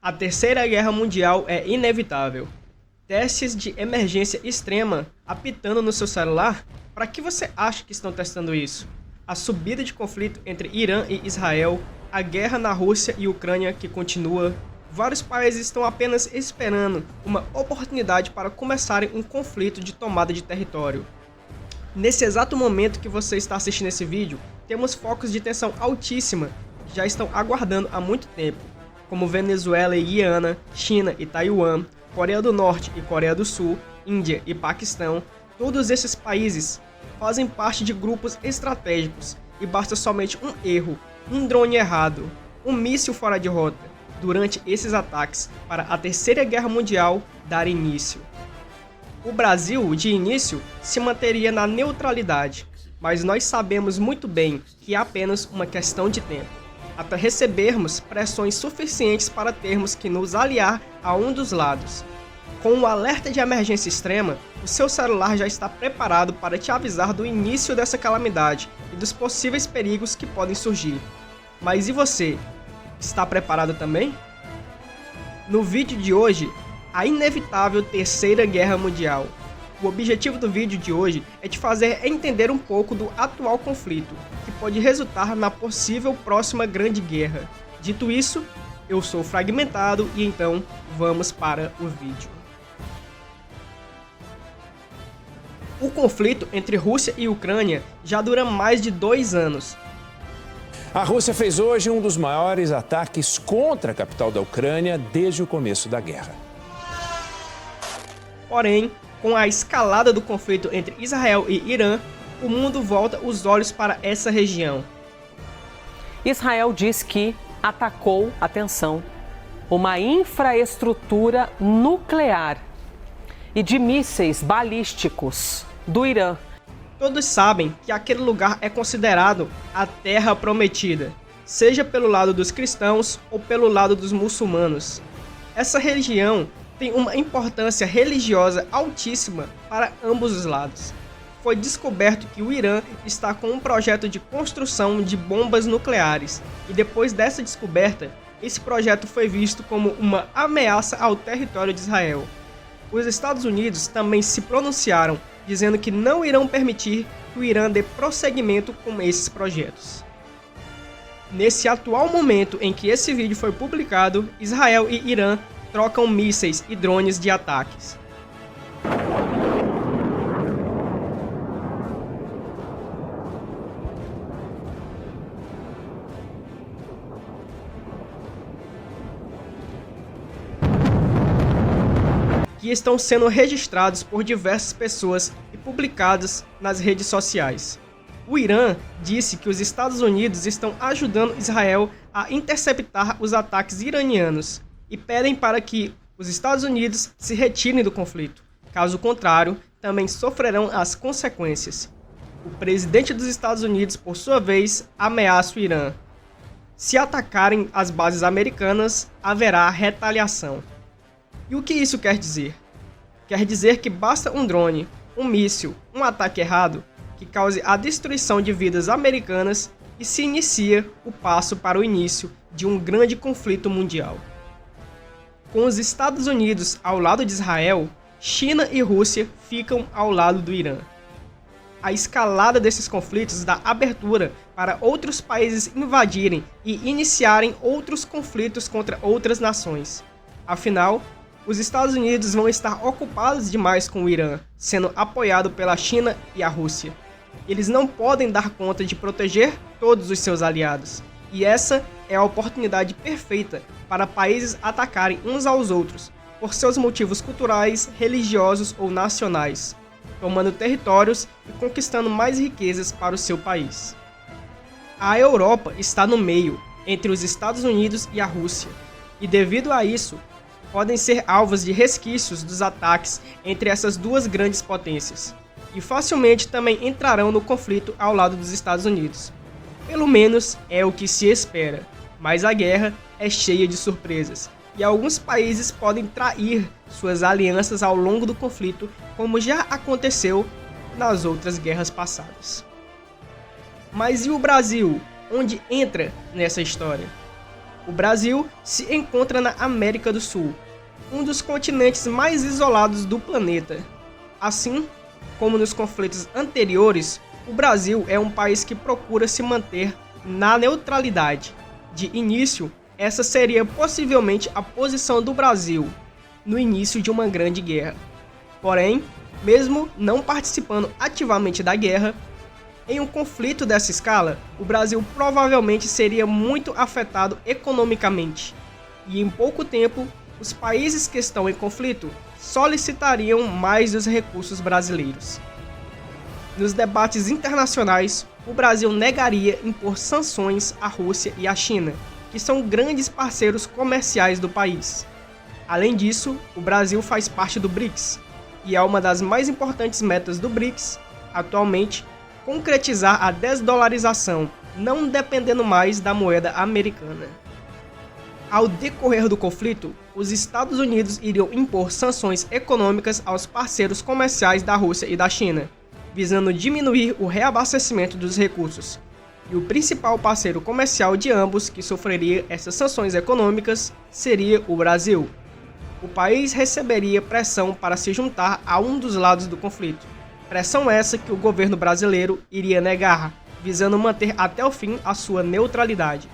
A Terceira Guerra Mundial é inevitável. Testes de emergência extrema apitando no seu celular? Para que você acha que estão testando isso? A subida de conflito entre Irã e Israel, a guerra na Rússia e Ucrânia que continua. Vários países estão apenas esperando uma oportunidade para começarem um conflito de tomada de território. Nesse exato momento que você está assistindo esse vídeo, temos focos de tensão altíssima que já estão aguardando há muito tempo, como Venezuela e Guiana, China e Taiwan, Coreia do Norte e Coreia do Sul, Índia e Paquistão. Todos esses países fazem parte de grupos estratégicos e basta somente um erro, um drone errado, um míssil fora de rota durante esses ataques para a Terceira Guerra Mundial dar início. O Brasil, de início, se manteria na neutralidade, mas nós sabemos muito bem que é apenas uma questão de tempo, até recebermos pressões suficientes para termos que nos aliar a um dos lados. Com o alerta de emergência extrema, o seu celular já está preparado para te avisar do início dessa calamidade e dos possíveis perigos que podem surgir. Mas e você? Está preparado também? No vídeo de hoje, a inevitável Terceira Guerra Mundial. O objetivo do vídeo de hoje é te fazer entender um pouco do atual conflito, que pode resultar na possível próxima grande guerra. Dito isso, eu sou Fragmentado e então vamos para o vídeo. O conflito entre Rússia e Ucrânia já dura mais de 2 anos. A Rússia fez hoje um dos maiores ataques contra a capital da Ucrânia desde o começo da guerra. Porém, com a escalada do conflito entre Israel e Irã, o mundo volta os olhos para essa região. Israel diz que atacou, atenção, uma infraestrutura nuclear e de mísseis balísticos do Irã. Todos sabem que aquele lugar é considerado a Terra Prometida, seja pelo lado dos cristãos ou pelo lado dos muçulmanos. Essa região tem uma importância religiosa altíssima para ambos os lados. Foi descoberto que o Irã está com um projeto de construção de bombas nucleares, e depois dessa descoberta, esse projeto foi visto como uma ameaça ao território de Israel. Os Estados Unidos também se pronunciaram, dizendo que não irão permitir que o Irã dê prosseguimento com esses projetos. Nesse atual momento em que esse vídeo foi publicado, Israel e Irã trocam mísseis e drones de ataques. Que estão sendo registrados por diversas pessoas e publicados nas redes sociais. O Irã disse que os Estados Unidos estão ajudando Israel a interceptar os ataques iranianos e pedem para que os Estados Unidos se retirem do conflito. Caso contrário, também sofrerão as consequências. O presidente dos Estados Unidos, por sua vez, ameaça o Irã. Se atacarem as bases americanas, haverá retaliação. E o que isso quer dizer? Quer dizer que basta um drone, um míssil, um ataque errado, que cause a destruição de vidas americanas e se inicia o passo para o início de um grande conflito mundial. Com os Estados Unidos ao lado de Israel, China e Rússia ficam ao lado do Irã. A escalada desses conflitos dá abertura para outros países invadirem e iniciarem outros conflitos contra outras nações. Afinal, os Estados Unidos vão estar ocupados demais com o Irã, sendo apoiado pela China e a Rússia. Eles não podem dar conta de proteger todos os seus aliados, e essa é a oportunidade perfeita para países atacarem uns aos outros, por seus motivos culturais, religiosos ou nacionais, tomando territórios e conquistando mais riquezas para o seu país. A Europa está no meio, entre os Estados Unidos e a Rússia, e devido a isso, podem ser alvos de resquícios dos ataques entre essas duas grandes potências, e facilmente também entrarão no conflito ao lado dos Estados Unidos. Pelo menos é o que se espera, mas a guerra é cheia de surpresas, e alguns países podem trair suas alianças ao longo do conflito, como já aconteceu nas outras guerras passadas. Mas e o Brasil? Onde entra nessa história? O Brasil se encontra na América do Sul, um dos continentes mais isolados do planeta. Assim como nos conflitos anteriores, o Brasil é um país que procura se manter na neutralidade. De início, essa seria possivelmente a posição do Brasil no início de uma grande guerra. Porém, mesmo não participando ativamente da guerra, em um conflito dessa escala, o Brasil provavelmente seria muito afetado economicamente. E em pouco tempo, os países que estão em conflito solicitariam mais dos recursos brasileiros. Nos debates internacionais, o Brasil negaria impor sanções à Rússia e à China, que são grandes parceiros comerciais do país. Além disso, o Brasil faz parte do BRICS, e é uma das mais importantes metas do BRICS, atualmente, concretizar a desdolarização, não dependendo mais da moeda americana. Ao decorrer do conflito, os Estados Unidos iriam impor sanções econômicas aos parceiros comerciais da Rússia e da China, visando diminuir o reabastecimento dos recursos. E o principal parceiro comercial de ambos que sofreria essas sanções econômicas seria o Brasil. O país receberia pressão para se juntar a um dos lados do conflito. Pressão essa que o governo brasileiro iria negar, visando manter até o fim a sua neutralidade.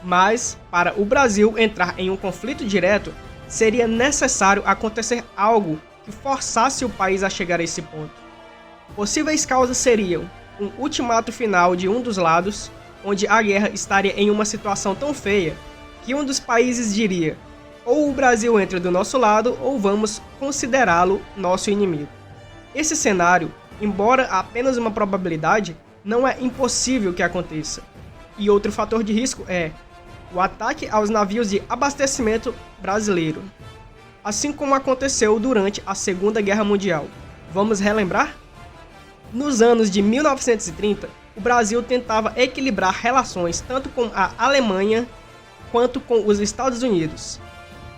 Mas, para o Brasil entrar em um conflito direto, seria necessário acontecer algo que forçasse o país a chegar a esse ponto. Possíveis causas seriam um ultimato final de um dos lados, onde a guerra estaria em uma situação tão feia que um dos países diria: ou o Brasil entra do nosso lado ou vamos considerá-lo nosso inimigo. Esse cenário, embora apenas uma probabilidade, não é impossível que aconteça. E outro fator de risco é o ataque aos navios de abastecimento brasileiro, assim como aconteceu durante a Segunda Guerra Mundial. Vamos relembrar? Nos anos de 1930, o Brasil tentava equilibrar relações tanto com a Alemanha quanto com os Estados Unidos.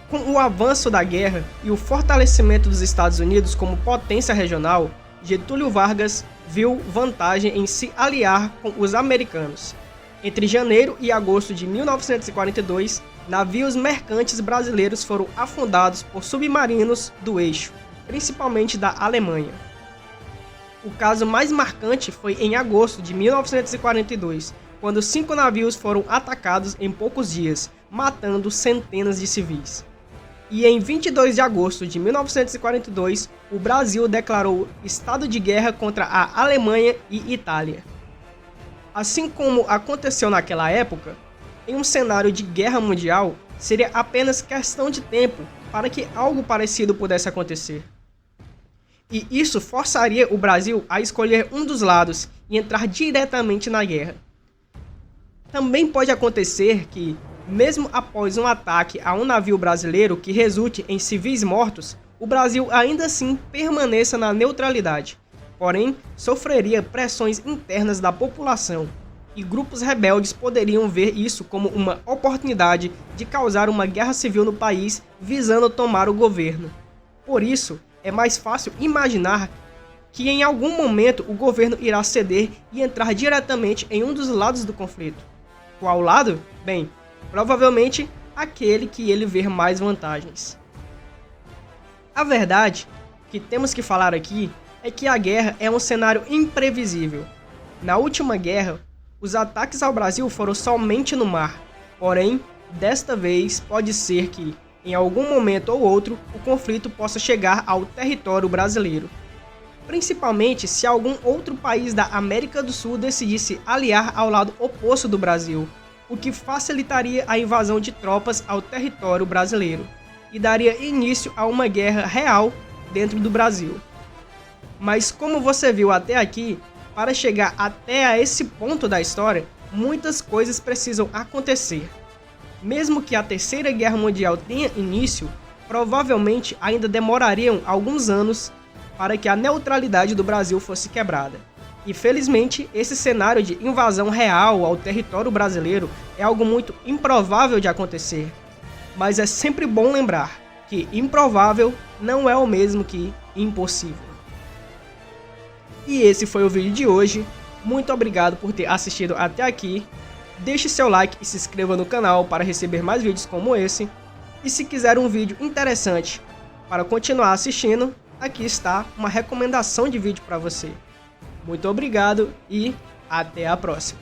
Com o avanço da guerra e o fortalecimento dos Estados Unidos como potência regional, Getúlio Vargas viu vantagem em se aliar com os americanos. Entre janeiro e agosto de 1942, navios mercantes brasileiros foram afundados por submarinos do eixo, principalmente da Alemanha. O caso mais marcante foi em agosto de 1942, quando 5 navios foram atacados em poucos dias, matando centenas de civis. E em 22 de agosto de 1942, o Brasil declarou estado de guerra contra a Alemanha e Itália. Assim como aconteceu naquela época, em um cenário de guerra mundial, seria apenas questão de tempo para que algo parecido pudesse acontecer. E isso forçaria o Brasil a escolher um dos lados e entrar diretamente na guerra. Também pode acontecer que, mesmo após um ataque a um navio brasileiro que resulte em civis mortos, o Brasil ainda assim permaneça na neutralidade. Porém, sofreria pressões internas da população, e grupos rebeldes poderiam ver isso como uma oportunidade de causar uma guerra civil no país visando tomar o governo. Por isso, é mais fácil imaginar que em algum momento o governo irá ceder e entrar diretamente em um dos lados do conflito. Qual lado? Bem, provavelmente aquele que ele ver mais vantagens. A verdade que temos que falar aqui é que a guerra é um cenário imprevisível. Na última guerra, os ataques ao Brasil foram somente no mar. Porém, desta vez pode ser que, em algum momento ou outro, o conflito possa chegar ao território brasileiro. Principalmente se algum outro país da América do Sul decidisse aliar ao lado oposto do Brasil, o que facilitaria a invasão de tropas ao território brasileiro e daria início a uma guerra real dentro do Brasil. Mas como você viu até aqui, para chegar até a esse ponto da história, muitas coisas precisam acontecer. Mesmo que a Terceira Guerra Mundial tenha início, provavelmente ainda demorariam alguns anos para que a neutralidade do Brasil fosse quebrada. E felizmente, esse cenário de invasão real ao território brasileiro é algo muito improvável de acontecer. Mas é sempre bom lembrar que improvável não é o mesmo que impossível. E esse foi o vídeo de hoje. Muito obrigado por ter assistido até aqui. Deixe seu like e se inscreva no canal para receber mais vídeos como esse. E se quiser um vídeo interessante para continuar assistindo, aqui está uma recomendação de vídeo para você. Muito obrigado e até a próxima!